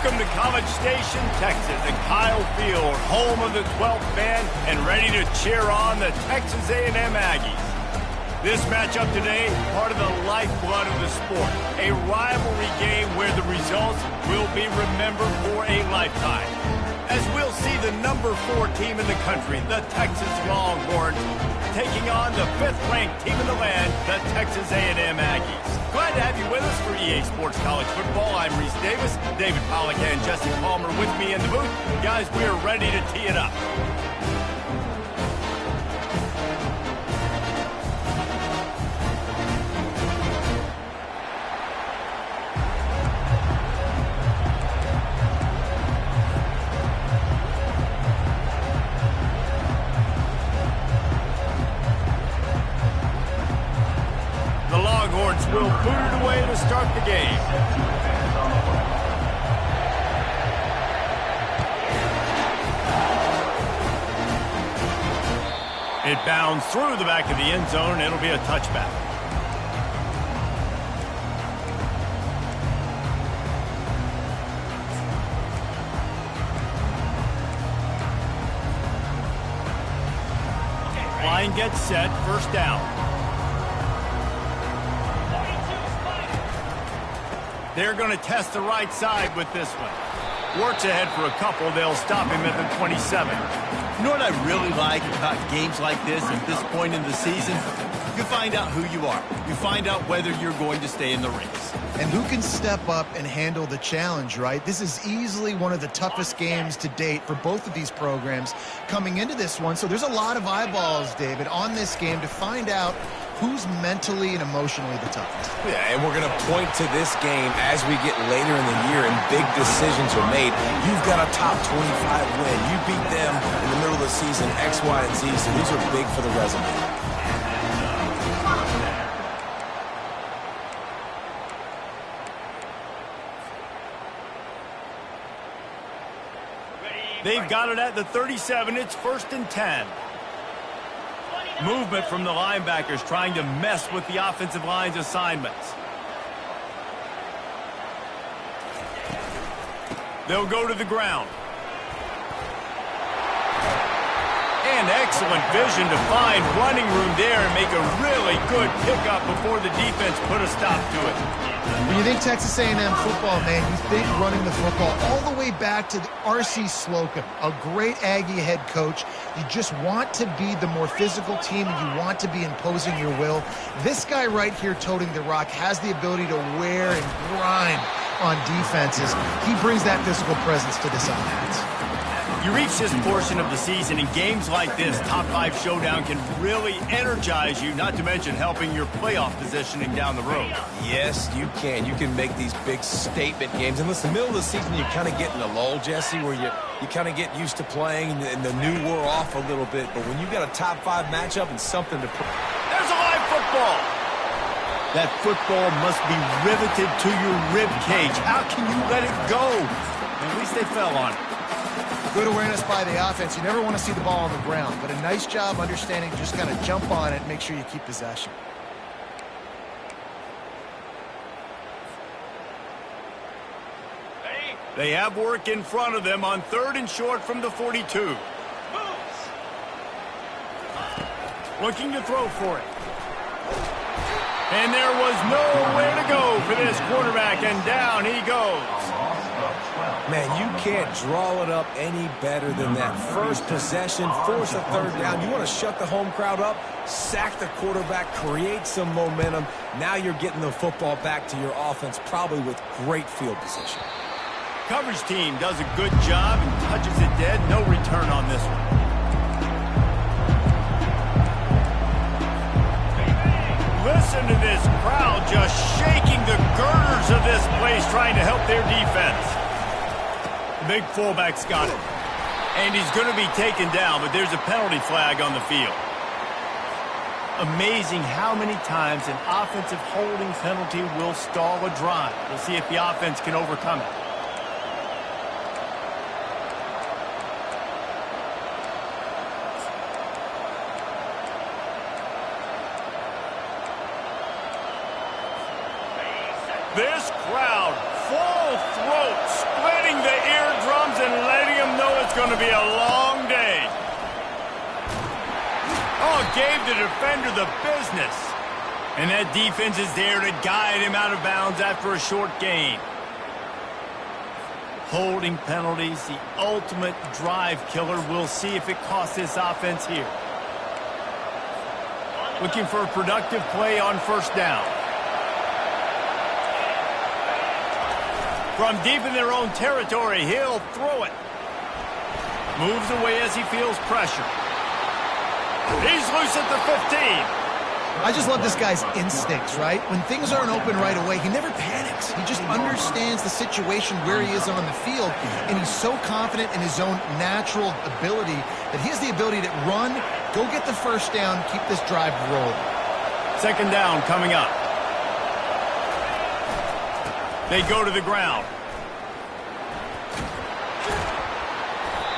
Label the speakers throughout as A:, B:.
A: Welcome to College Station, Texas, at Kyle Field, home of the 12th man, and ready to cheer on the Texas A&M Aggies. This matchup today, part of the lifeblood of the sport, a rivalry game where the results will be remembered for a lifetime. As we'll see the number 4 team in the country, the Texas Longhorns, taking on the 5th-ranked team in the land, the Texas A&M Aggies. Glad to have you with us for EA Sports College Football. I'm Reese Davis, David Pollack and Jesse Palmer with me in the booth. Guys, we are ready to tee it up. Will boot it away to start the game. It bounds through the back of the end zone. It'll be a touchback. Line gets set, first down. They're going to test the right side with this one. Works ahead for a couple. They'll stop him at the 27.
B: You know what I really like about games like this at this point in the season? You find out who you are. You find out whether you're going to stay in the race.
C: And who can step up and handle the challenge, right? This is easily one of the toughest games to date for both of these programs coming into this one. So there's a lot of eyeballs, David, on this game to find out who's mentally and emotionally the toughest.
D: Yeah, and we're going to point to this game as we get later in the year and big decisions are made. You've got a top 25 win. You beat them in the middle of the season, X, Y, and Z, so these are big for the resume.
A: They've got it at the 37. It's 1st and 10. Movement from the linebackers trying to mess with the offensive line's assignments. They'll go to the ground. And excellent vision to find running room there and make a really good pickup before the defense put a stop to it.
C: When you think Texas A&M football, man, you think running the football all the way back to R.C. Slocum, a great Aggie head coach. You just want to be the more physical team, and you want to be imposing your will. This guy right here toting the rock has the ability to wear and grind on defenses. He brings that physical presence to this offense.
A: You reach this portion of the season, and games like this, top 5 showdown, can really energize you, not to mention helping your playoff positioning down the road.
D: Yes, you can. You can make these big statement games. And listen, middle of the season, you kind of get in a lull, Jesse, where you kind of get used to playing, and the new wore off a little bit. But when you've got a top 5 matchup and something to...
A: There's a live football! That football must be riveted to your rib cage. How can you let it go? At least they fell on it.
C: Good awareness by the offense. You never want to see the ball on the ground, but a nice job understanding just kind of jump on it and make sure you keep possession.
A: They have work in front of them on 3rd and short from the 42. Looking to throw for it. And there was nowhere to go for this quarterback, and down he goes.
D: Man, you can't draw it up any better than that. First possession, force a 3rd down. You want to shut the home crowd up, sack the quarterback, create some momentum. Now you're getting the football back to your offense, probably with great field position.
A: Coverage team does a good job and touches it dead. No return on this one. Listen to this crowd just shaking the girders of this place, trying to help their defense. The big fullback's got it. And he's going to be taken down, but there's a penalty flag on the field. Amazing how many times an offensive holding penalty will stall a drive. We'll see if the offense can overcome it. This crowd, full throat, splitting It's going to be a long day. Oh, gave the defender the business. And that defense is there to guide him out of bounds after a short gain. Holding penalties, the ultimate drive killer. We'll see if it costs this offense here. Looking for a productive play on first down. From deep in their own territory, he'll throw it. Moves away as he feels pressure. He's loose at the 15.
C: I just love this guy's instincts, right? When things aren't open right away, he never panics. He just understands the situation where he is on the field, and he's so confident in his own natural ability that he has the ability to run, go get the first down, keep this drive rolling.
A: Second down coming up. They go to the ground.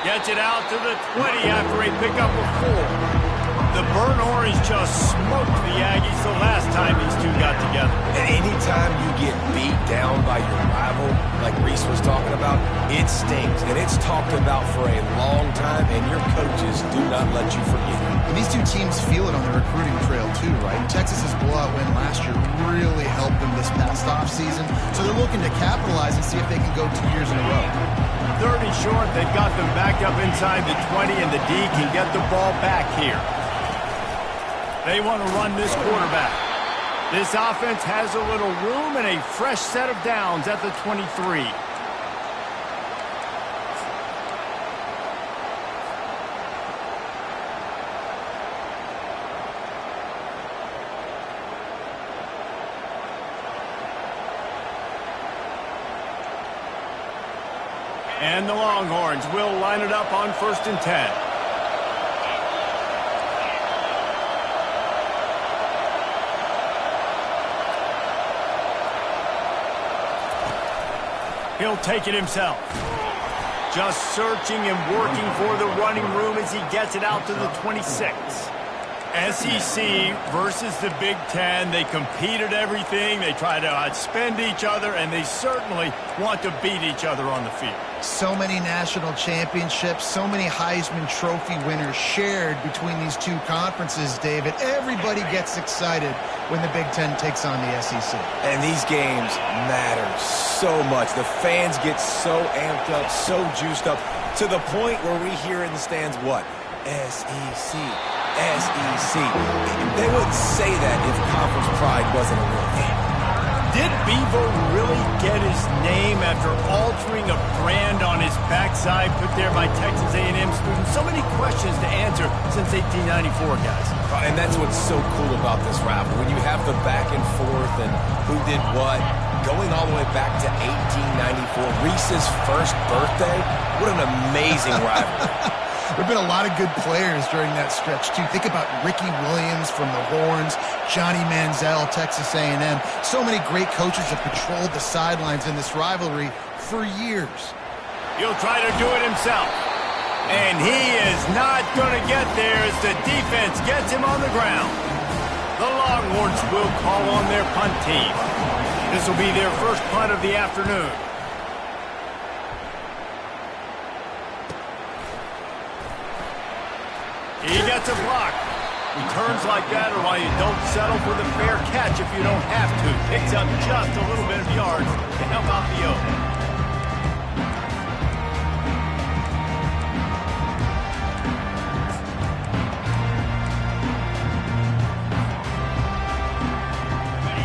A: Gets it out to the 20 after a pickup of 4. The burnt orange just smoked the Aggies the last time these two got together.
D: And anytime you get beat down by your rival, like Reese was talking about, it stings. And it's talked about for a long time, and your coaches do not let you forget it.
C: And these two teams feel it on the recruiting trail too, right? Texas's blowout win last year really helped them this past offseason, so they're looking to capitalize and see if they can go 2 years in a row.
A: 30 short, they've got them backed up inside the 20, and the D can get the ball back here. They want to run this quarterback. This offense has a little room and a fresh set of downs at the 23. And the Longhorns will line it up on 1st and 10. He'll take it himself. Just searching and working for the running room as he gets it out to the 26. SEC versus the Big Ten. They compete at everything. They try to outspend each other, and they certainly want to beat each other on the field.
C: So many national championships, so many Heisman Trophy winners shared between these two conferences, David. Everybody gets excited when the Big Ten takes on the SEC.
D: And these games matter so much. The fans get so amped up, so juiced up, to the point where we hear in the stands, what? SEC. SEC. They wouldn't say that if conference pride wasn't a real thing.
A: Did Bevo really get his name after altering a brand on his backside put there by Texas A&M students? So many questions to answer since 1894, guys.
D: And that's what's so cool about this rivalry. When you have the back and forth and who did what, going all the way back to 1894, Reese's first birthday, what an amazing rivalry.
C: There have been a lot of good players during that stretch, too. Think about Ricky Williams from the Horns, Johnny Manziel, Texas A&M. So many great coaches have patrolled the sidelines in this rivalry for years.
A: He'll try to do it himself. And he is not going to get there as the defense gets him on the ground. The Longhorns will call on their punt team. This will be their first punt of the afternoon. He gets a block. Returns like that are why you don't settle for the fair catch if you don't have to. Picks up just a little bit of yards to help out the O.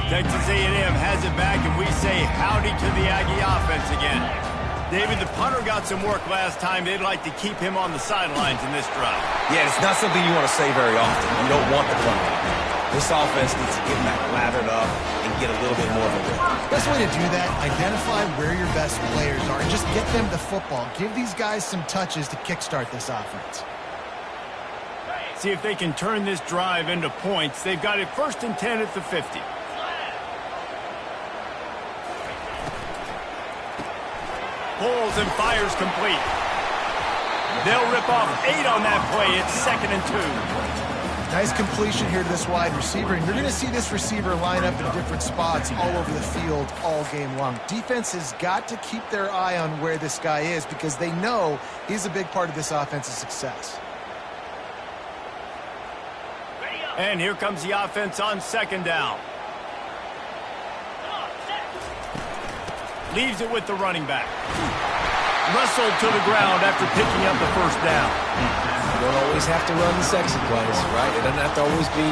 A: Texas A&M has it back, and we say howdy to the Aggie offense again. David, the punter got some work last time. They'd like to keep him on the sidelines in this drive.
D: Yeah, it's not something you want to say very often. You don't want the punter. This offense needs to get back lathered up and get a little bit more of a lift.
C: Best way to do that, identify where your best players are and just get them the football. Give these guys some touches to kickstart this offense.
A: See if they can turn this drive into points. They've got it 1st and 10 at the 50. Pulls and fires complete. They'll rip off 8 on that play. It's 2nd and 2.
C: Nice completion here to this wide receiver, and you're going to see this receiver line up in different spots all over the field all game long. Defense has got to keep their eye on where this guy is because they know he's a big part of this offense's success.
A: And here comes the offense on second down. Leaves it with the running back. Wrestled to the ground after picking up the first down.
D: You don't always have to run the sexy plays, right? It doesn't have to always be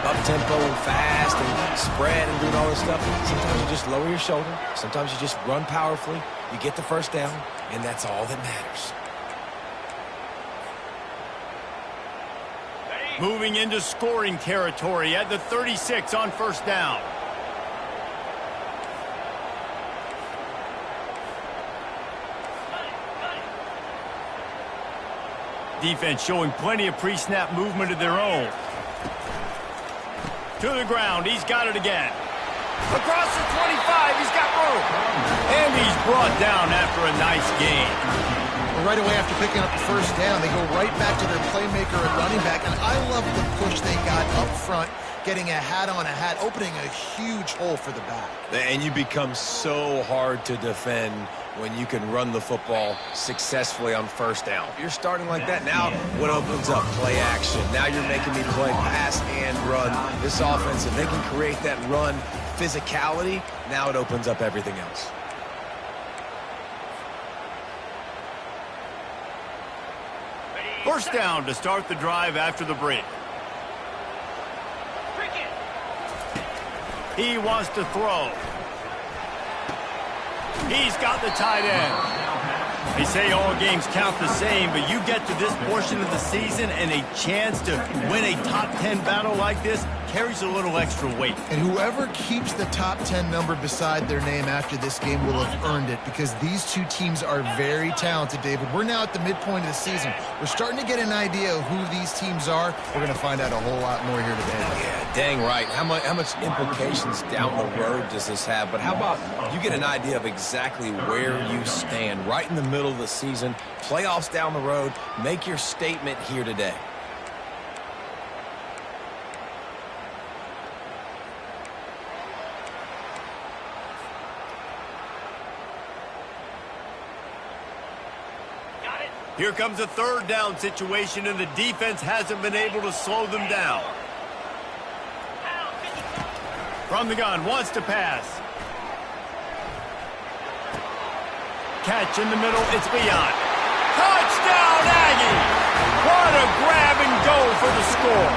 D: up-tempo and fast and spread and doing all this stuff. Sometimes you just lower your shoulder. Sometimes you just run powerfully. You get the first down, and that's all that matters.
A: Moving into scoring territory at the 36 on first down. Defense showing plenty of pre-snap movement of their own. To the ground, he's got it again. Across the 25, he's got room. And he's brought down after a nice gain.
C: Well, right away after picking up the first down, they go right back to their playmaker at running back. And I love the push they got up front, getting a hat on a hat, opening a huge hole for the back.
D: And you become so hard to defend when you can run the football successfully on first down. If you're starting like that, now what opens up? Play action. Now you're making me play pass and run. This offense, if they can create that run physicality, now it opens up everything else.
A: First down to start the drive after the break. He wants to throw. He's got the tight end. They say all games count the same, but you get to this portion of the season and a chance to win a top 10 battle like this carries a little extra weight.
C: And whoever keeps the top 10 number beside their name after this game will have earned it because these two teams are very talented, David. We're now at the midpoint of the season. We're starting to get an idea of who these teams are. We're going to find out a whole lot more here today.
D: Yeah, dang right. How much implications down the road does this have? But how about you get an idea of exactly where you stand right in the middle of the season, playoffs down the road, make your statement here today.
A: Here comes a third down situation, and the defense hasn't been able to slow them down. From the gun, wants to pass. Catch in the middle, it's beyond. Touchdown, Aggie! What a grab and go for the score.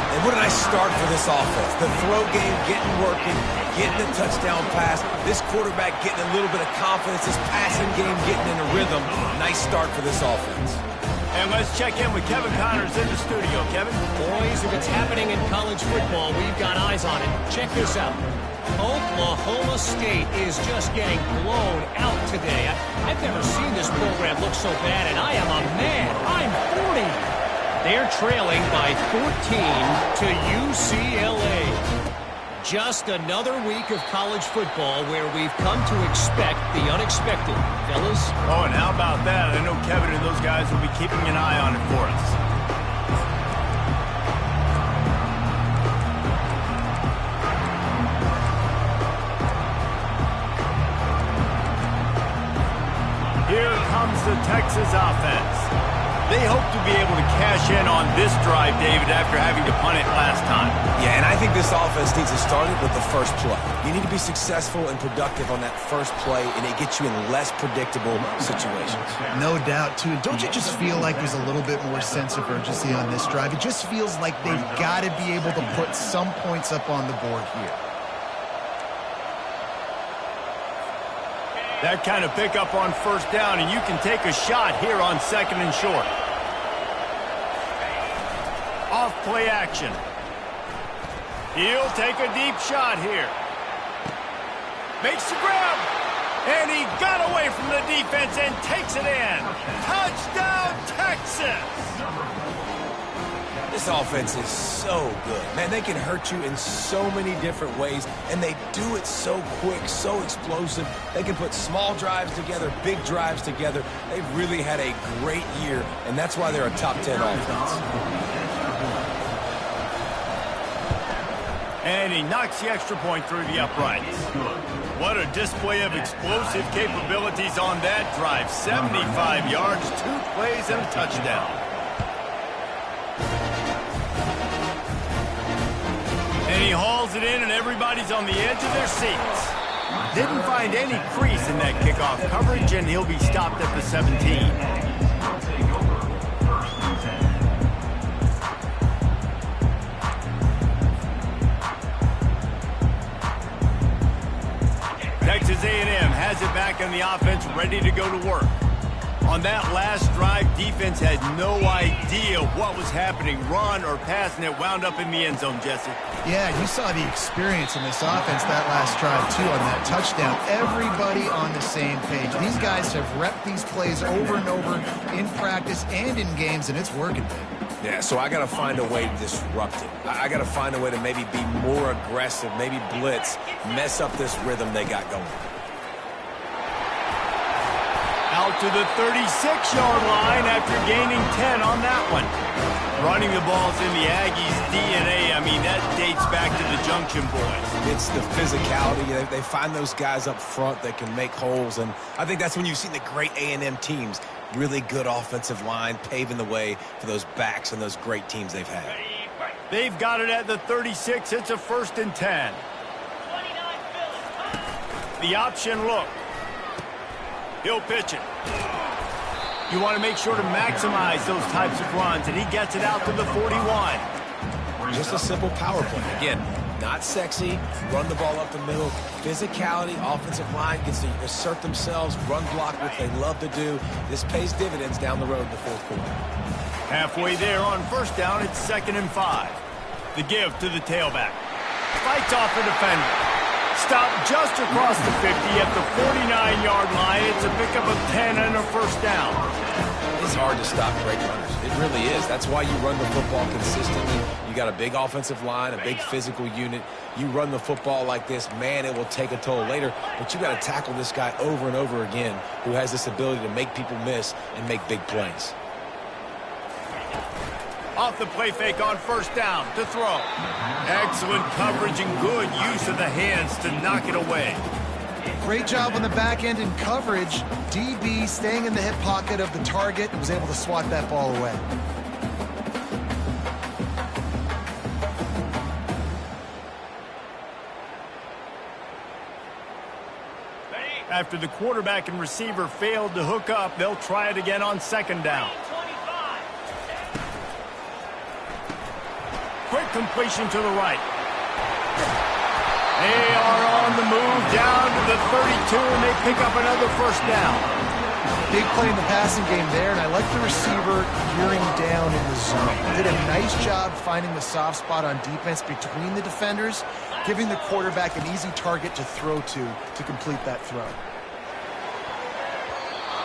D: And what a nice start for this offense. The throw game getting working, getting the touchdown pass. This quarterback getting a little bit of confidence. This passing game getting in a rhythm. Nice start for this offense.
A: And let's check in with Kevin Connors in the studio. Kevin?
E: Boys, if it's happening in college football, we've got eyes on it. Check this out. Oklahoma State is just getting blown out today. I've never seen this program look so bad, and I am a man. I'm 40. They're trailing by 14 to UCLA. Just another week of college football where we've come to expect the unexpected. Fellas?
A: Oh, and how about that? I know Kevin and those guys will be keeping an eye on it for us. Here comes the Texas offense. They hope to be able to cash in on this drive, David, after having to punt it last time.
D: Yeah, and I think this offense needs to start it with the first play. You need to be successful and productive on that first play, and it gets you in less predictable situations.
C: No doubt, too. Don't you just feel like there's a little bit more sense of urgency on this drive? It just feels like they've got to be able to put some points up on the board here.
A: That kind of pickup on first down, and you can take a shot here on second and short. Off play action. He'll take a deep shot here. Makes the grab. And he got away from the defense and takes it in. Touchdown, Texas!
D: This offense is so good. Man, they can hurt you in so many different ways, and they do it so quick, so explosive. They can put small drives together, big drives together. They've really had a great year, and that's why they're a top 10 offense.
A: And he knocks the extra point through the uprights. What a display of explosive capabilities on that drive. 75 yards, 2 plays, and a touchdown. And he hauls it in, and everybody's on the edge of their seats. Didn't find any crease in that kickoff coverage, and he'll be stopped at the 17. Texas A&M has it back on the offense, ready to go to work. On that last drive, defense had no idea what was happening, run or pass, and it wound up in the end zone, Jesse.
C: Yeah, you saw the experience in this offense that last drive, too, on that touchdown. Everybody on the same page. These guys have repped these plays over and over in practice and in games, and it's working, baby.
D: Yeah, so I got to find a way to disrupt it. I got to find a way to maybe be more aggressive, maybe blitz, mess up this rhythm they got going.
A: Out to the 36-yard line after gaining 10 on that one. Running the ball's in the Aggies' DNA. I mean, that dates back to the Junction Boys.
D: It's the physicality. They find those guys up front that can make holes, and I think that's when you've seen the great A&M teams. Really good offensive line, paving the way for those backs and those great teams they've had.
A: They've got it at the 36. It's a 1st and 10. The option look. He'll pitch it. You want to make sure to maximize those types of runs, and he gets it out to the 41.
D: Just a simple power play. Again, not sexy, run the ball up the middle. Physicality, offensive line gets to assert themselves, run block, which they love to do. This pays dividends down the road in the 4th quarter.
A: Halfway there on 1st down, it's 2nd and 5. The give to the tailback. Fights off a defender. Stopped just across the 50 at the 49-yard line. It's a pickup of 10 and a 1st down.
D: It's hard to stop great runners. It really is. That's why you run the football consistently. You got a big offensive line, a big physical unit. You run the football like this, man, it will take a toll later. But you got to tackle this guy over and over again who has this ability to make people miss and make big plays.
A: Off the play fake on 1st down to throw. Excellent coverage and good use of the hands to knock it away.
C: Great job on the back end in coverage. DB staying in the hip pocket of the target and was able to swat that ball away.
A: After the quarterback and receiver failed to hook up, they'll try it again on 2nd down. Quick completion to the right. They are on the move down to the 32, and they pick up another 1st down.
C: Big play in the passing game there, and I like the receiver gearing down in the zone. Did a nice job finding the soft spot on defense between the defenders, giving the quarterback an easy target to throw to complete that throw.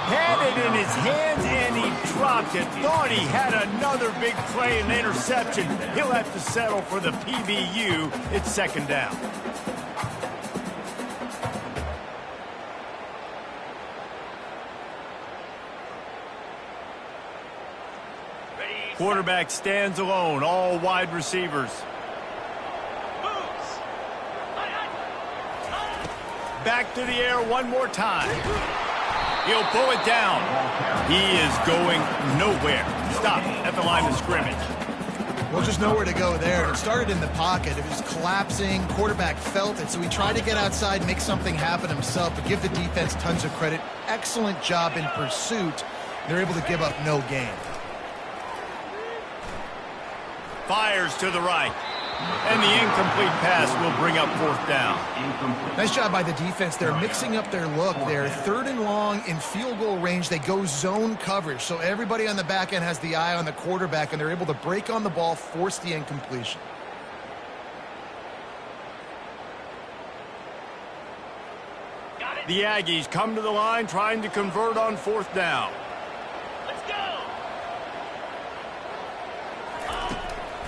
A: Had it in his hands, and he dropped it. Thought he had another big play and interception. He'll have to settle for the PBU. It's 2nd down. Quarterback stands alone, all wide receivers. Back to the air one more time. He'll pull it down. He is going nowhere. Stop at the line of scrimmage.
C: Well, just nowhere to go there. It started in the pocket. It was collapsing. Quarterback felt it, so he tried to get outside, make something happen himself, but give the defense tons of credit. Excellent job in pursuit. They're able to give up no gain.
A: Fires to the right. And the incomplete pass will bring up 4th down.
C: Nice job by the defense. They're mixing up their look. They're 3rd and long in field goal range. They go zone coverage. So everybody on the back end has the eye on the quarterback, and they're able to break on the ball, force the incompletion.
A: The Aggies come to the line trying to convert on 4th down.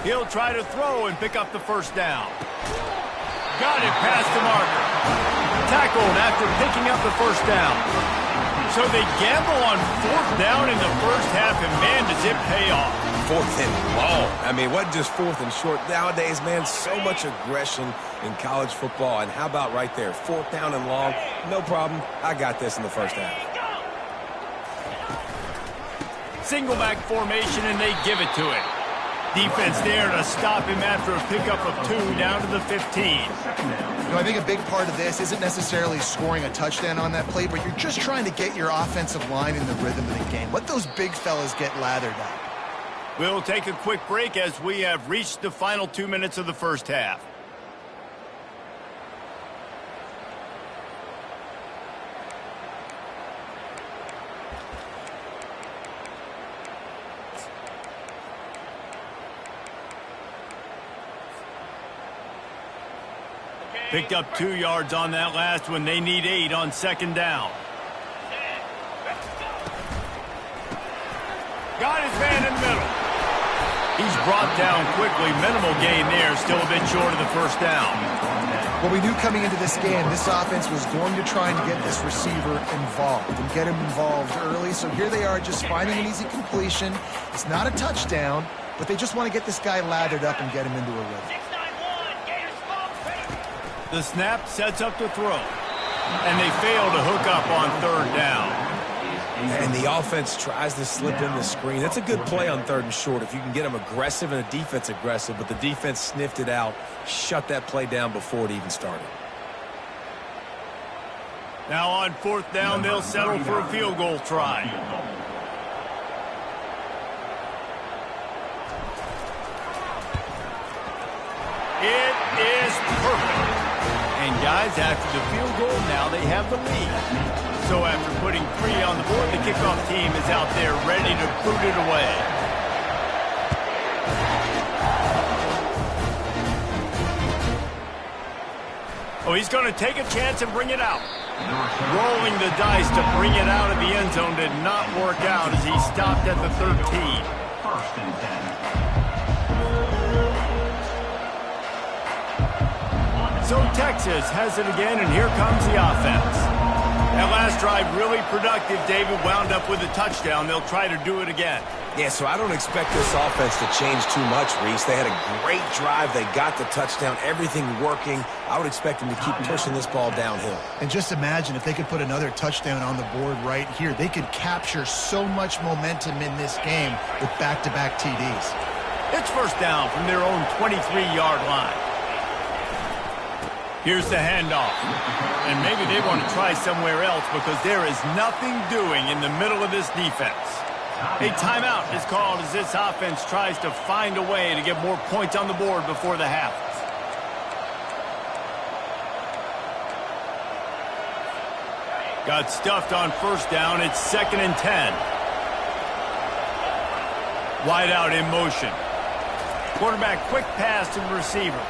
A: He'll try to throw and pick up the 1st down. Got it past the marker. Tackled after picking up the 1st down. So they gamble on 4th down in the first half, and man, does it pay off.
D: 4th and long. I mean, what just 4th and short? Nowadays, man, so much aggression in college football. And how about right there, 4th down and long? No problem. I got this in the first half.
A: Single back formation, and they give it to it. Defense there to stop him after a pickup of 2 down to the 15.
C: You know, I think a big part of this isn't necessarily scoring a touchdown on that play, but you're just trying to get your offensive line in the rhythm of the game. Let those big fellas get lathered up.
A: We'll take a quick break as we have reached the final 2 minutes of the first half. Picked up 2 yards on that last one. They need 8 on 2nd down. Got his man in the middle. He's brought down quickly. Minimal gain there. Still a bit short of the first down.
C: Well, we knew coming into this game, this offense was going to try and get this receiver involved and get him involved early. So here they are just finding an easy completion. It's not a touchdown, but they just want to get this guy lathered up and get him into a rhythm.
A: The snap sets up the throw. And they fail to hook up on 3rd down.
D: And the offense tries to slip in the screen. That's a good play on 3rd and short if you can get them aggressive and the defense aggressive, but the defense sniffed it out, shut that play down before it even started.
A: Now on 4th down, they'll settle for a field goal try. It is perfect. And guys, after the field goal, now they have the lead. So after putting 3 on the board, the kickoff team is out there ready to boot it away. Oh, he's going to take a chance and bring it out. Rolling the dice to bring it out of the end zone did not work out as he stopped at the 13.
F: 1st and 10.
A: So Texas has it again, and here comes the offense. That last drive really productive. David wound up with a touchdown. They'll try to do it again.
D: Yeah, so I don't expect this offense to change too much, Reese. They had a great drive. They got the touchdown. Everything working. I would expect them to keep pushing this ball downhill.
C: And just imagine if they could put another touchdown on the board right here. They could capture so much momentum in this game with back-to-back TDs.
A: It's 1st down from their own 23-yard line. Here's the handoff. And maybe they want to try somewhere else because there is nothing doing in the middle of this defense. A timeout is called as this offense tries to find a way to get more points on the board before the half. Got stuffed on 1st down. It's 2nd and 10. Wide out in motion. Quarterback quick pass to the receiver.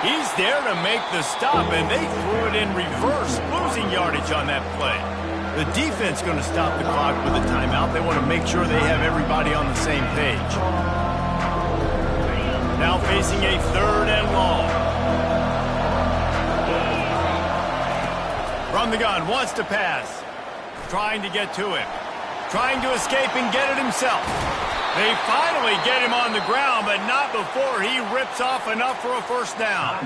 A: He's there to make the stop, and they threw it in reverse, losing yardage on that play. The defense going to stop the clock with a timeout. They want to make sure they have everybody on the same page. Now facing a 3rd and long. From the gun, wants to pass. Trying to get to him. Trying to escape and get it himself. They finally get him on the ground, but not before he rips off enough for a 1st down.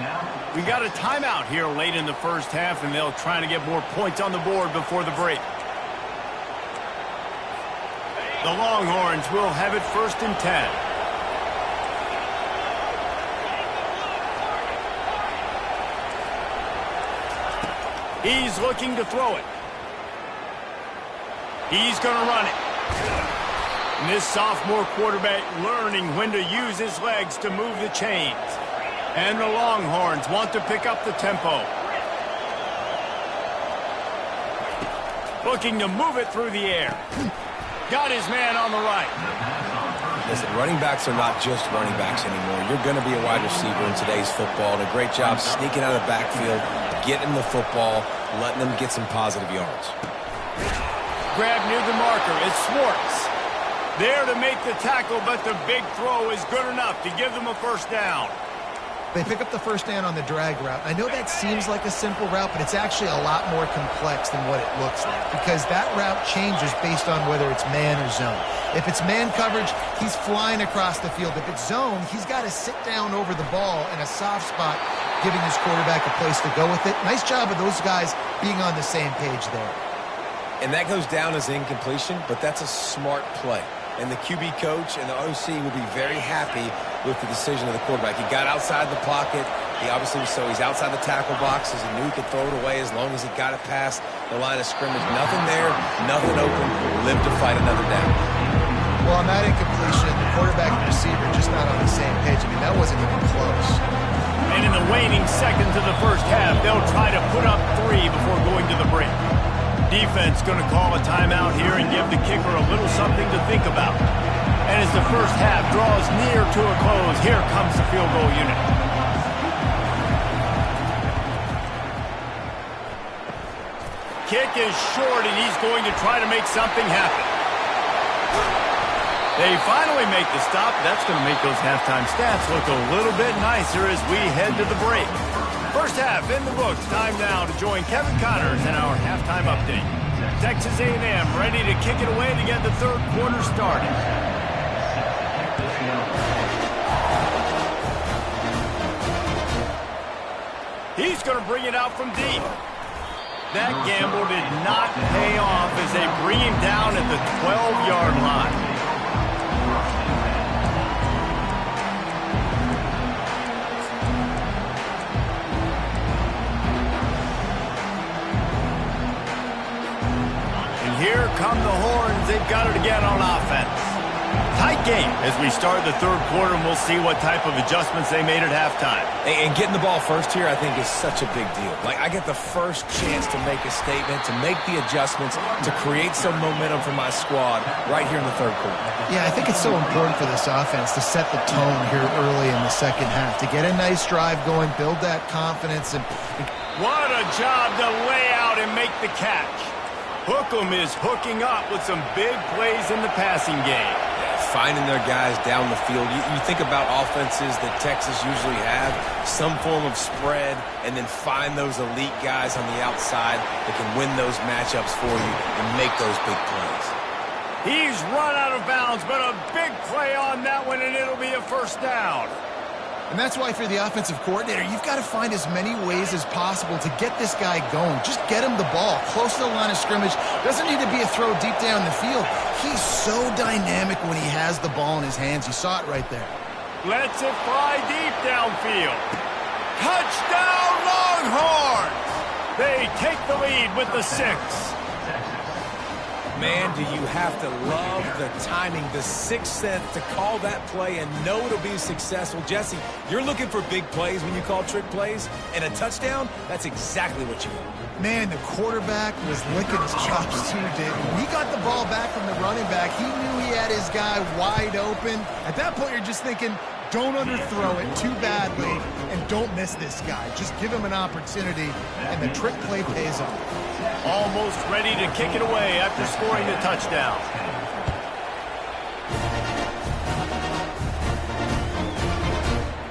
A: We got a timeout here late in the first half, and they'll try to get more points on the board before the break. The Longhorns will have it 1st and 10. He's looking to throw it. He's going to run it. And this sophomore quarterback learning when to use his legs to move the chains. And the Longhorns want to pick up the tempo. Looking to move it through the air. Got his man on the right.
D: Listen, running backs are not just running backs anymore. You're going to be a wide receiver in today's football. And a great job sneaking out of the backfield, getting the football, letting them get some positive yards.
A: Grab near the marker. It's Schwartz. There to make the tackle, but the big throw is good enough to give them a 1st down.
C: They pick up the first down on the drag route. I know that seems like a simple route, but it's actually a lot more complex than what it looks like because that route changes based on whether it's man or zone. If it's man coverage, he's flying across the field. If it's zone, he's got to sit down over the ball in a soft spot, giving his quarterback a place to go with it. Nice job of those guys being on the same page there.
D: And that goes down as incompletion, but that's a smart play. And the QB coach and the OC will be very happy with the decision of the quarterback. He got outside the pocket. He obviously he's outside the tackle boxes. He knew he could throw it away as long as he got it past the line of scrimmage. Nothing there, nothing open. Live to fight another down.
C: Well, on that incompletion, the quarterback and receiver just not on the same page. I mean, that wasn't even close.
A: And in the waning seconds of the first half, they'll try to put up 3 before going to the break. Defense going to call a timeout here and give the kicker a little something to think about. And as the first half draws near to a close, here comes the field goal unit. Kick is short, and he's going to try to make something happen. They finally make the stop. That's going to make those halftime stats look a little bit nicer as we head to the break. First half in the books. Time now to join Kevin Connors in our halftime update. Texas A&M ready to kick it away to get the third quarter started. He's going to bring it out from deep. That gamble did not pay off as they bring him down at the 12-yard line. Here come the horns. They've got it again on offense. Tight game as we start the third quarter, and we'll see what type of adjustments they made at halftime.
D: And getting the ball first here, I think, is such a big deal. Like, I get the first chance to make a statement, to make the adjustments, to create some momentum for my squad right here in the third quarter.
C: Yeah, I think it's so important for this offense to set the tone here early in the second half, to get a nice drive going, build that confidence. And
A: what a job to lay out and make the catch. Hookem is hooking up with some big plays in the passing game.
D: Finding their guys down the field. You think about offenses that Texas usually have, some form of spread, and then find those elite guys on the outside that can win those matchups for you and make those big plays.
A: He's run out of bounds, but a big play on that one, and it'll be a first down.
C: And that's why for the offensive coordinator, you've got to find as many ways as possible to get this guy going. Just get him the ball close to the line of scrimmage. Doesn't need to be a throw deep down the field. He's so dynamic when he has the ball in his hands. You saw it right there.
A: Lets it fly deep downfield. Touchdown, Longhorns! They take the lead with the 6.
D: Man, do you have to love the timing, the sixth sense to call that play and know it'll be successful. Jesse, you're looking for big plays when you call trick plays, and a touchdown, that's exactly what you want.
C: Man, the quarterback was licking his chops too, Dave. When he got the ball back from the running back, he knew he had his guy wide open. At that point, you're just thinking, don't underthrow it too badly, and don't miss this guy. Just give him an opportunity, and the trick play pays off.
A: Almost ready to kick it away after scoring the touchdown.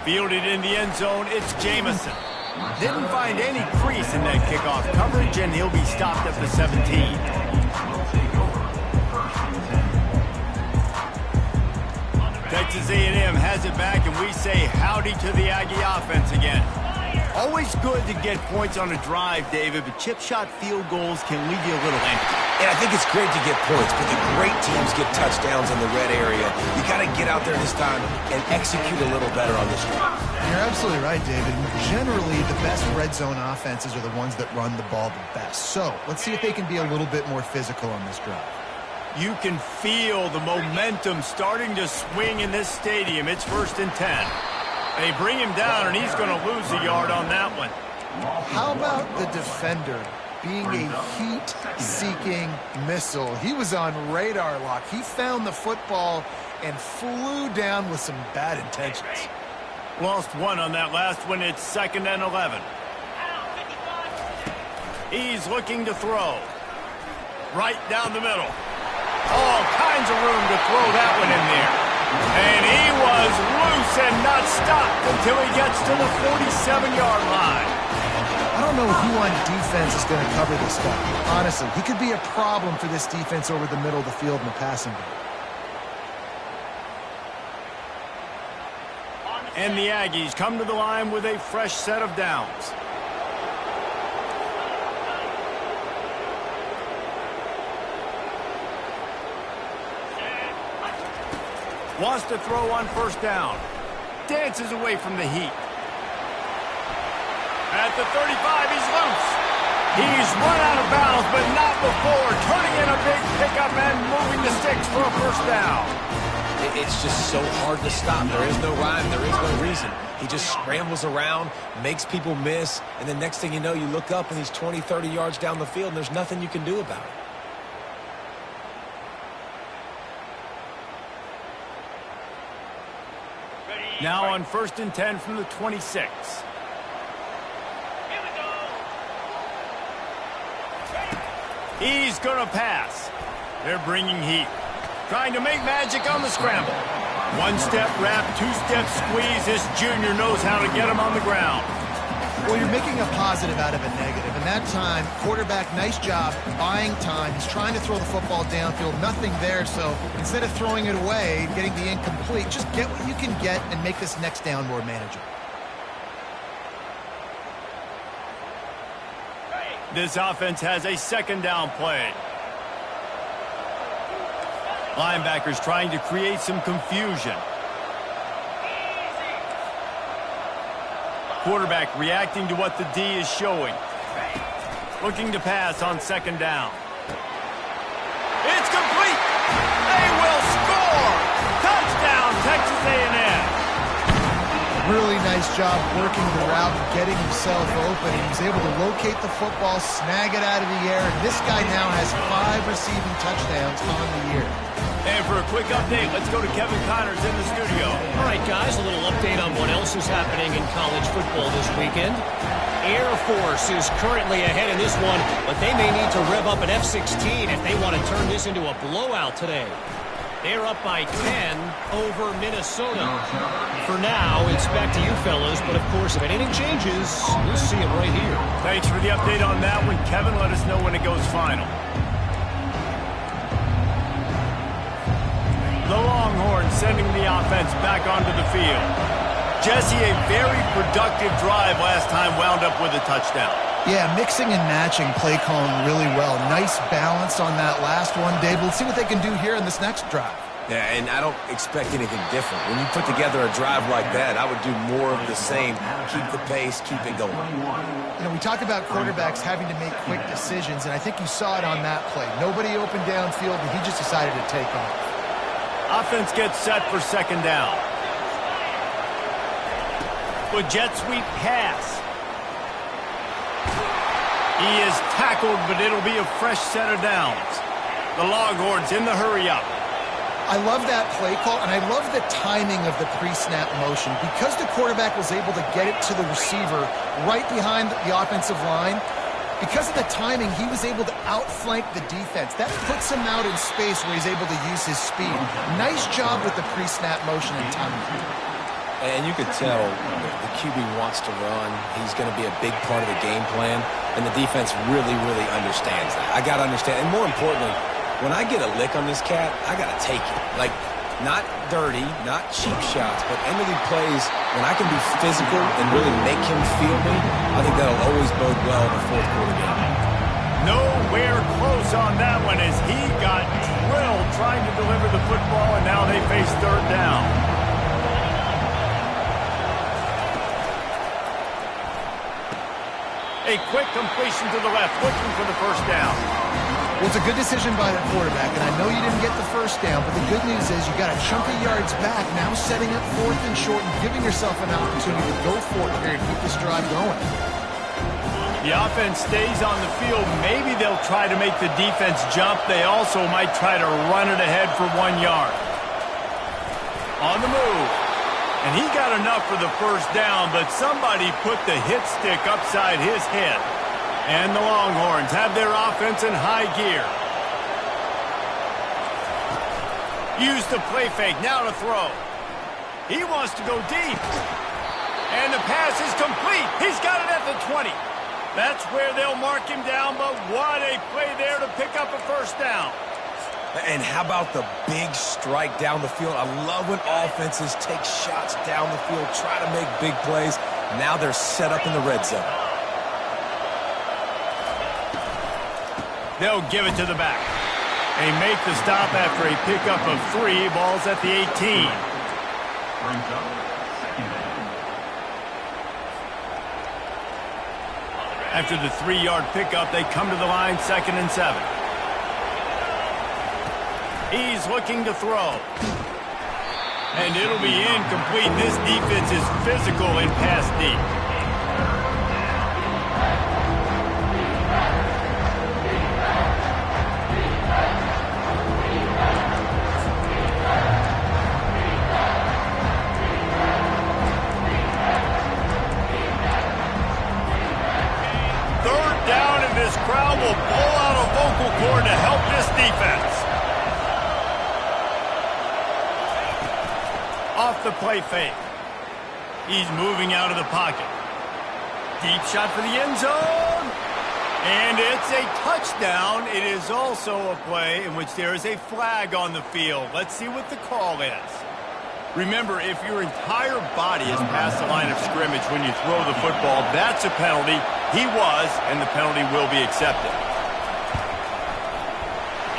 A: Fielded in the end zone, it's Jamison. Didn't find any crease in that kickoff coverage, and he'll be stopped at the 17. Texas A&M has it back, and we say howdy to the Aggie offense again. Always good to get points on a drive, David, but chip shot field goals can leave you a little empty.
D: And I think it's great to get points, but the great teams get touchdowns in the red area. You got to get out there this time and execute a little better on this drive.
C: You're absolutely right, David. Generally, the best red zone offenses are the ones that run the ball the best. So let's see if they can be a little bit more physical on this drive.
A: You can feel the momentum starting to swing in this stadium. It's 1st and 10. They bring him down, and he's going to lose a yard on that one.
C: How about the defender being a heat-seeking missile? He was on radar lock. He found the football and flew down with some bad intentions.
A: Lost one on that last one. It's 2nd and 11. He's looking to throw. Right down the middle. All kinds of room to throw that one in there. And he was loose and not stopped until he gets to the 47-yard line.
C: I don't know who on defense is going to cover this guy. Honestly, he could be a problem for this defense over the middle of the field in the passing game.
A: And the Aggies come to the line with a fresh set of downs. Wants to throw on first down. Dances away from the heat. At the 35, he's loose. He's run out of bounds, but not before turning in a big pickup and moving the sticks for a first down.
D: It's just so hard to stop. There is no rhyme. There is no reason. He just scrambles around, makes people miss, and the next thing you know, you look up and he's 20, 30 yards down the field, and there's nothing you can do about it.
A: Now on 1st and 10 from the 26. He's going to pass. They're bringing heat. Trying to make magic on the scramble. One-step wrap, two-step squeeze. This junior knows how to get him on the ground.
C: Well, you're making a positive out of a negative. And that time, quarterback, nice job buying time. He's trying to throw the football downfield. Nothing there, so instead of throwing it away, getting the incomplete, just get what you can get and make this next down more manageable.
A: This offense has a second down play. Linebackers trying to create some confusion. Quarterback reacting to what the D is showing. Looking to pass on second down. It's complete. They will score. Touchdown, Texas A&M.
C: Really nice job working the route and getting himself open. He was able to locate the football, snag it out of the air, and this guy now has 5 receiving touchdowns on the year.
A: And for a quick update, let's go to Kevin Connors in the studio.
E: All right, guys, a little update on what else is happening in college football this weekend. Air Force is currently ahead in this one, but they may need to rev up an F-16 if they want to turn this into a blowout today. They're up by 10 over Minnesota. For now, it's back to you fellas, but of course, if anything changes, we'll see it right here.
A: Thanks for the update on that one, Kevin. Let us know when it goes final. The Longhorns sending the offense back onto the field. Jesse, a very productive drive last time wound up with a touchdown.
C: Yeah, mixing and matching play calling really well. Nice balance on that last one, Dave. We'll see what they can do here in this next drive.
D: Yeah, and I don't expect anything different. When you put together a drive like that, I would do more of the same. Keep the pace, keep it going.
C: You know, we talk about quarterbacks having to make quick decisions, and I think you saw it on that play. Nobody opened downfield, and he just decided to take off.
A: Offense gets set for second down. With jet sweep pass. He is tackled, but it'll be a fresh set of downs. The Longhorns in the hurry-up.
C: I love that play call, and I love the timing of the pre-snap motion. Because the quarterback was able to get it to the receiver right behind the offensive line, because of the timing, he was able to outflank the defense. That puts him out in space where he's able to use his speed. Nice job with the pre-snap motion and timing.
D: And you could tell the QB wants to run. He's going to be a big part of the game plan, and the defense really, really understands that. I got to understand, and more importantly, when I get a lick on this cat, I got to take it. Like, not dirty, not cheap shots, but end-of-league plays, when I can be physical and really make him feel me, I think that'll always bode well in the fourth quarter game.
A: Nowhere close on that one as he got drilled trying to deliver the football, and now they face third down. A quick completion to the left, looking for the first down.
C: Well, it's a good decision by the quarterback, and I know you didn't get the first down, but the good news is you got a chunk of yards back, now setting up 4th and short and giving yourself an opportunity to go for it here and keep this drive going.
A: The offense stays on the field. Maybe they'll try to make the defense jump. They also might try to run it ahead for 1 yard. On the move. And he got enough for the first down, but somebody put the hit stick upside his head. And the Longhorns have their offense in high gear. Use the play fake, now to throw. He wants to go deep. And the pass is complete. He's got it at the 20. That's where they'll mark him down, but what a play there to pick up a first down.
D: And how about the big strike down the field? I love when offenses take shots down the field, try to make big plays. Now they're set up in the red zone.
A: They'll give it to the back. They make the stop after a pickup of 3. Ball's at the 18.
F: Brings up second down.
A: After the 3-yard pickup, they come to the line, 2nd and 7. He's looking to throw. And it'll be incomplete. This defense is physical in pass deep. Third down, and this crowd will pull out a vocal cord to help this defense. Off the play fake. He's moving out of the pocket. Deep shot for the end zone. And it's a touchdown. It is also a play in which there is a flag on the field. Let's see what the call is. Remember, if your entire body is past the line of scrimmage when you throw the football, that's a penalty. He was, and the penalty will be accepted.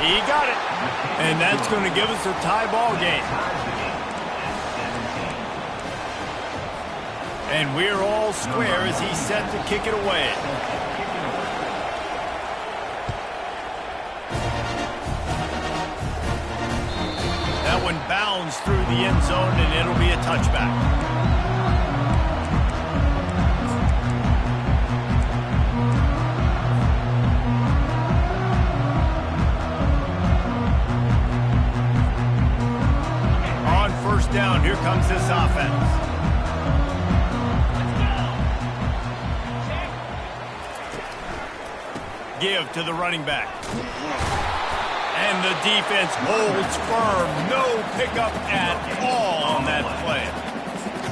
A: He got it. And that's going to give us a tie ball game. And we're all square as he's set to kick it away. That one bounds through the end zone, and it'll be a touchback. On first down, here comes this offense. Give to the running back. And the defense holds firm. No pickup at all on that play.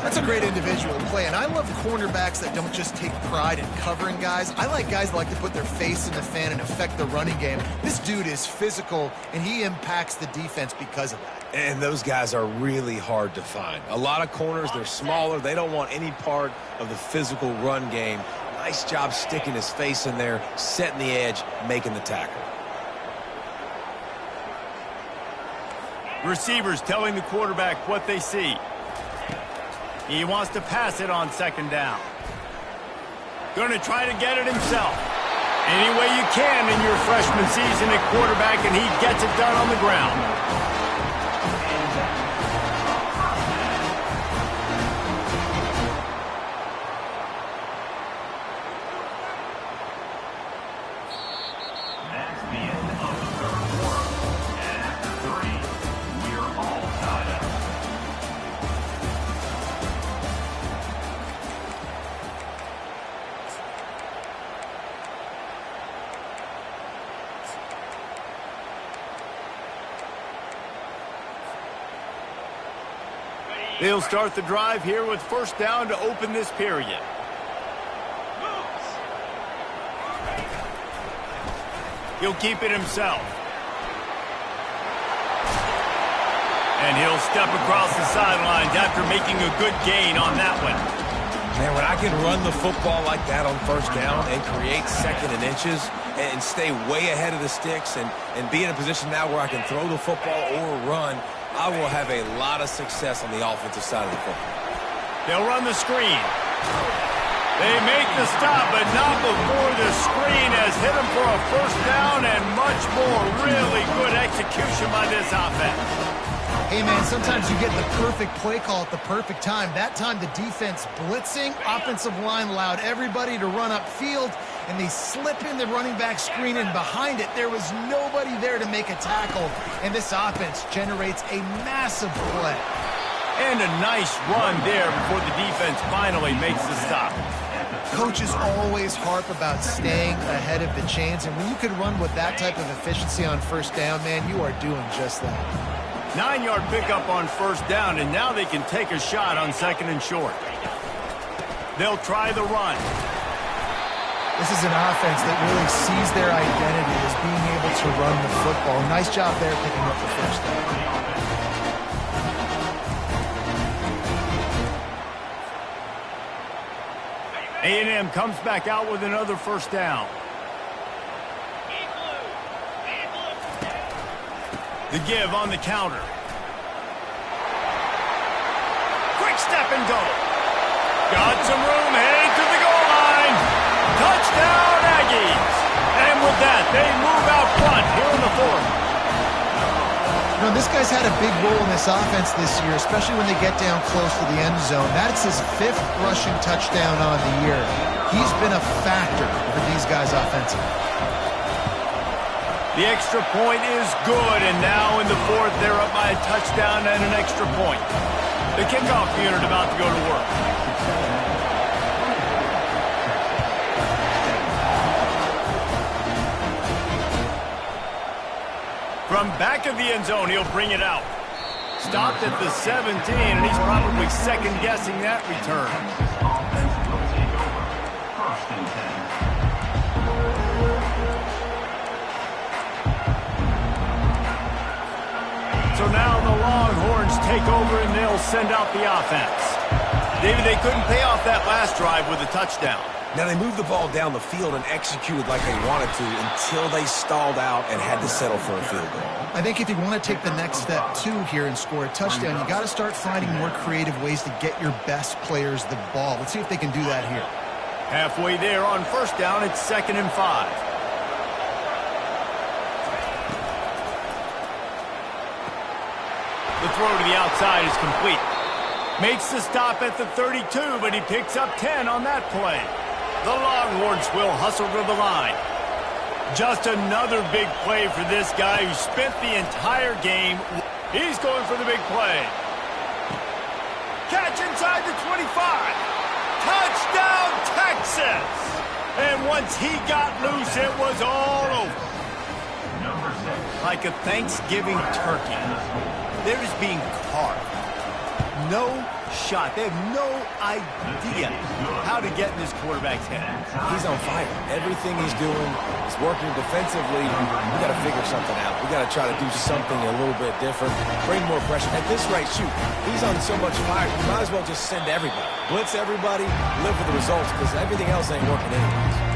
C: That's a great individual play, and I love cornerbacks that don't just take pride in covering guys. I like guys that like to put their face in the fan and affect the running game. This dude is physical, and he impacts the defense because of that.
D: And those guys are really hard to find. A lot of corners, they're smaller. They don't want any part of the physical run game. Nice job sticking his face in there, setting the edge, making the tackle.
A: Receivers telling the quarterback what they see. He wants to pass it on 2nd down. Going to try to get it himself. Any way you can in your freshman season at quarterback, and he gets it done on the ground.
F: That's the end of the third quarter. And after 3, we're all tied up.
A: They'll start the drive here with first down to open this period. He'll keep it himself. And he'll step across the sidelines after making a good gain on that one.
D: Man, when I can run the football like that on first down and create 2nd and inches and stay way ahead of the sticks and be in a position now where I can throw the football or run, I will have a lot of success on the offensive side of the football.
A: They'll run the screen. They make the stop, but not before the screen has hit them for a first down and much more. Really good execution by this offense.
C: Hey, man, sometimes you get the perfect play call at the perfect time. That time the defense blitzing, offensive line allowed everybody to run upfield, and they slip in the running back screen, and behind it there was nobody there to make a tackle, and this offense generates a massive play.
A: And a nice run there before the defense finally makes the stop.
C: Coaches always harp about staying ahead of the chains, and when you can run with that type of efficiency on first down, man, you are doing just that.
A: 9-yard pickup on first down, and now they can take a shot on 2nd and short. They'll try the run.
C: This is an offense that really sees their identity as being able to run the football. Nice job there picking up the first down.
A: A&M comes back out with another first down. The give on the counter. Quick step and go. Got some room, headed to the goal line. Touchdown, Aggies. And with that, they move out front here in the 4th.
C: You know, this guy's had a big role in this offense this year, especially when they get down close to the end zone. That's his 5th rushing touchdown on the year. He's been a factor for these guys offensively.
A: The extra point is good, and now in the 4th, they're up by a touchdown and an extra point. The kickoff unit about to go to work. From back of the end zone, he'll bring it out. Stopped at the 17, and he's probably second-guessing that return.
F: Offense will take over. 1st and 10.
A: So now the Longhorns take over, and they'll send out the offense. David, they couldn't pay off that last drive with a touchdown.
D: Now, they moved the ball down the field and executed like they wanted to until they stalled out and had to settle for a field goal.
C: I think if you want to take the next step, too, here and score a touchdown, you got to start finding more creative ways to get your best players the ball. Let's see if they can do that here.
A: Halfway there on first down, it's 2nd and 5. The throw to the outside is complete. Makes the stop at the 32, but he picks up 10 on that play. The Longhorns will hustle to the line. Just another big play for this guy who spent the entire game. He's going for the big play. Catch inside the 25. Touchdown, Texas! And once he got loose, it was all over.
F: Number 6.
B: Like a Thanksgiving turkey, they're just being carved. No shot. They have no idea how to get in this quarterback's head.
D: He's on fire. Everything he's doing is working defensively. We got to figure something out. We got to try to do something a little bit different. Bring more pressure. At this rate, shoot, he's on so much fire, you might as well just send everybody. Blitz everybody, live for the results, because everything else ain't working anyways.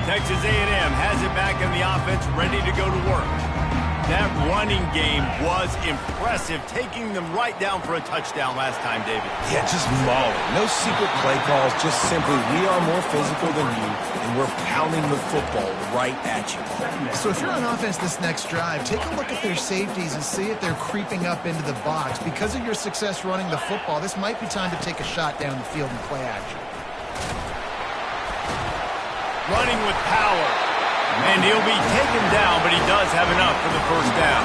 A: Texas A&M has it back in the offense, ready to go to work. That running game was impressive, taking them right down for a touchdown last time, David.
D: Yeah, just mauling. No secret play calls, just simply we are more physical than you, and we're pounding the football right at you.
C: So if you're on offense this next drive, take a look at their safeties and see if they're creeping up into the box. Because of your success running the football, this might be time to take a shot down the field and play action.
A: Running with power. And he'll be taken down, but he does have enough for the first down.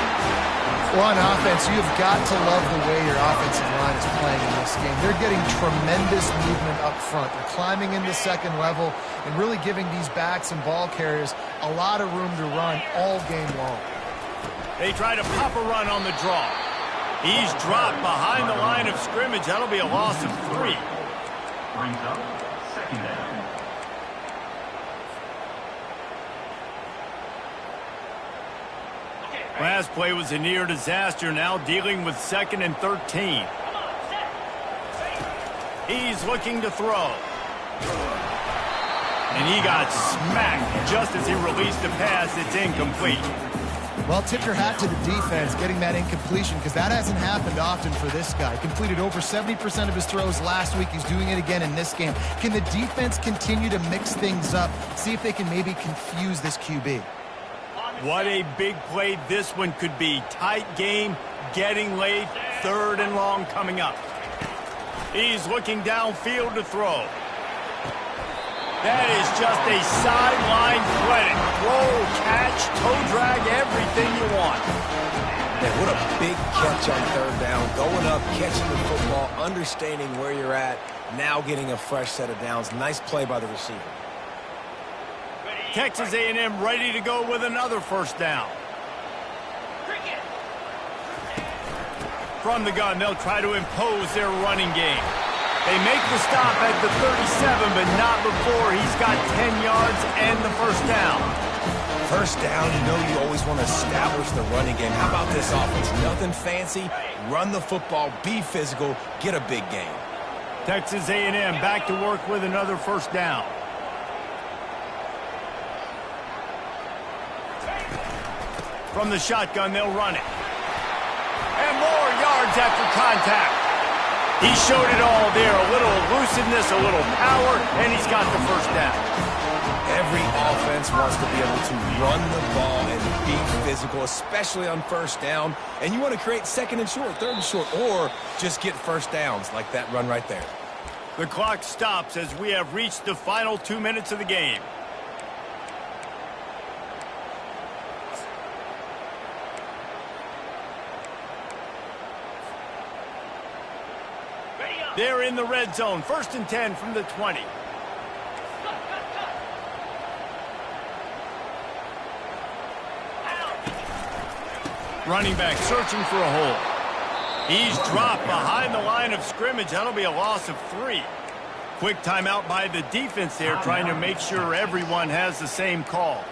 C: Well, on offense, you've got to love the way your offensive line is playing in this game. They're getting tremendous movement up front. They're climbing into second level and really giving these backs and ball carriers a lot of room to run all game long.
A: They try to pop a run on the draw. He's dropped behind the line of scrimmage. That'll be a loss of 3.
F: Brings up 2nd down.
A: Last play was a near disaster, now dealing with 2nd and 13. He's looking to throw. And he got smacked just as he released the pass. It's incomplete.
C: Well, tip your hat to the defense getting that incompletion, because that hasn't happened often for this guy. Completed over 70% of his throws last week. He's doing it again in this game. Can the defense continue to mix things up, see if they can maybe confuse this QB?
A: What a big play this one could be. Tight game, getting late, 3rd and long coming up. He's looking downfield to throw. That is just a sideline credit. Roll, catch, toe drag, everything you want.
D: Man, what a big catch on third down. Going up, catching the football, understanding where you're at, now getting a fresh set of downs. Nice play by the receiver.
A: Texas A&M ready to go with another first down. From the gun, they'll try to impose their running game. They make the stop at the 37, but not before he's got 10 yards and the first down.
D: First down, you know you always want to establish the running game. How about this offense? Nothing fancy. Run the football, be physical, get a big gain.
A: Texas A&M back to work with another first down. From the shotgun, they'll run it. And more yards after contact. He showed it all there. A little elusiveness, a little power, and he's got the first down.
D: Every offense wants to be able to run the ball and be physical, especially on first down. And you want to create second and short, third and short, or just get first downs like that run right there.
A: The clock stops as we have reached the final 2 minutes of the game. They're in the red zone. 1st and 10 from the 20. Running back searching for a hole. He's dropped behind the line of scrimmage. That'll be a loss of 3. Quick timeout by the defense there, trying to make sure everyone has the same call.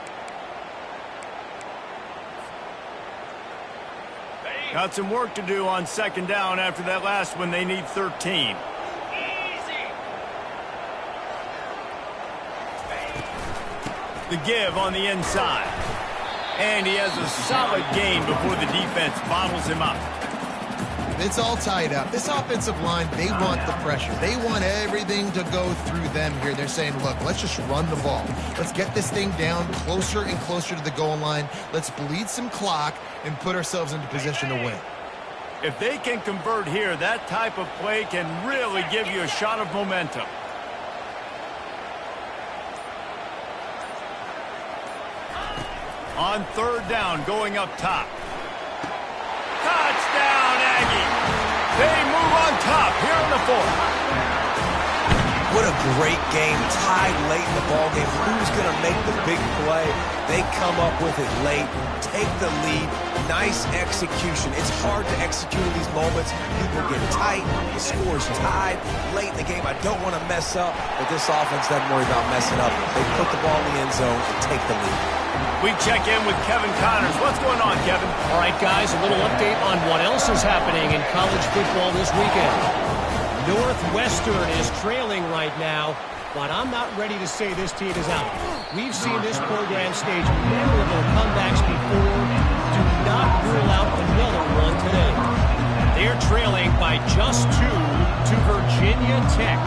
A: Got some work to do on 2nd down after that last one. They need 13. The give on the inside. And he has a solid gain before the defense bottles him up.
C: It's all tied up. This offensive line, they want the pressure. They want everything to go through them here. They're saying, look, let's just run the ball. Let's get this thing down closer and closer to the goal line. Let's bleed some clock and put ourselves into position to win.
A: If they can convert here, that type of play can really give you a shot of momentum. On 3rd down, going up top. Touchdown, Aggie. They move on top here in the 4th.
D: What a great game. Tied late in the ballgame. Who's going to make the big play? They come up with it late, take the lead. Nice execution. It's hard to execute in these moments. People get tight. The score's tied late in the game. I don't want to mess up, but this offense doesn't worry about messing up. They put the ball in the end zone and take the lead.
A: We check in with Kevin Connors. What's going on, Kevin?
E: All right, guys, a little update on what else is happening in college football this weekend. Northwestern is trailing right now, but I'm not ready to say this team is out. We've seen this program stage memorable comebacks before. Do not rule out another one today. They're trailing by just 2 to Virginia Tech.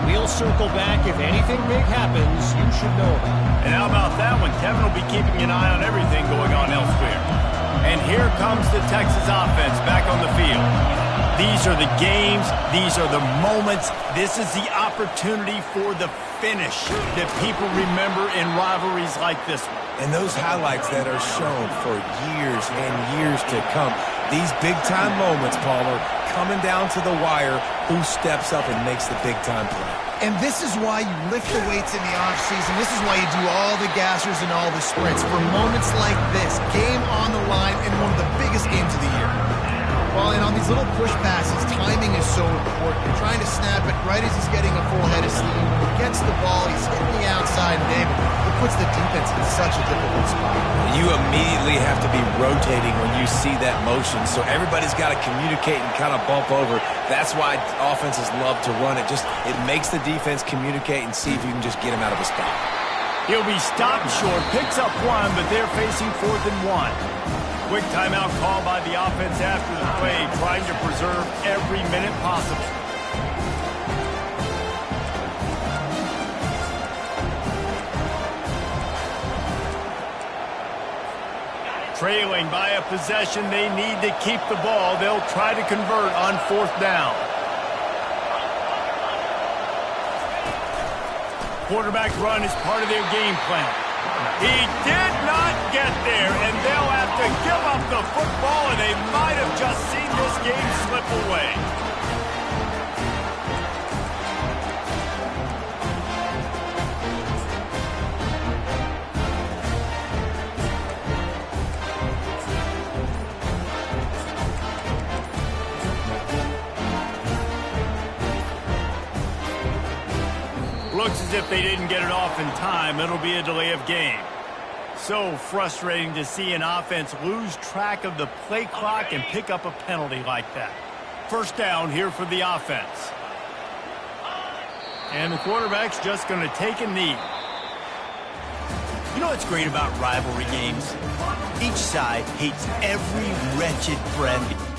E: We'll circle back. If anything big happens, you should know about it.
A: And how about that one? Kevin will be keeping an eye on everything going on elsewhere. And here comes the Texas offense back on the field. These are the games. These are the moments. This is the opportunity for the finish that people remember in rivalries like this one.
D: And those highlights that are shown for years and years to come. These big-time moments, Palmer, coming down to the wire, who steps up and makes the big-time play.
C: And this is why you lift the weights in the offseason. This is why you do all the gassers and all the sprints. For moments like this, game on the line in one of the biggest games of the year. Well, and on these little push passes, timing is so important. You're trying to snap it right as he's getting a full head of steam. When he gets the ball, he's hitting the outside, and David, it puts the defense in such a difficult spot.
D: You immediately have to be rotating when you see that motion, so everybody's got to communicate and kind of bump over. That's why offenses love to run it. It makes the defense communicate and see if you can just get him out of a stop.
A: He'll be stopped short, picks up 1, but they're facing 4th and 1. Quick timeout call by the offense after the play, trying to preserve every minute possible. Trailing by a possession, they need to keep the ball. They'll try to convert on 4th down. Quarterback run is part of their game plan. He did not get there, and they'll have to to give up the football, and they might have just seen this game slip away. Looks as if they didn't get it off in time. It'll be a delay of game. So frustrating to see an offense lose track of the play clock and pick up a penalty like that. First down here for the offense. And the quarterback's just going to take a knee.
B: You know what's great about rivalry games? Each side hates every wretched friend.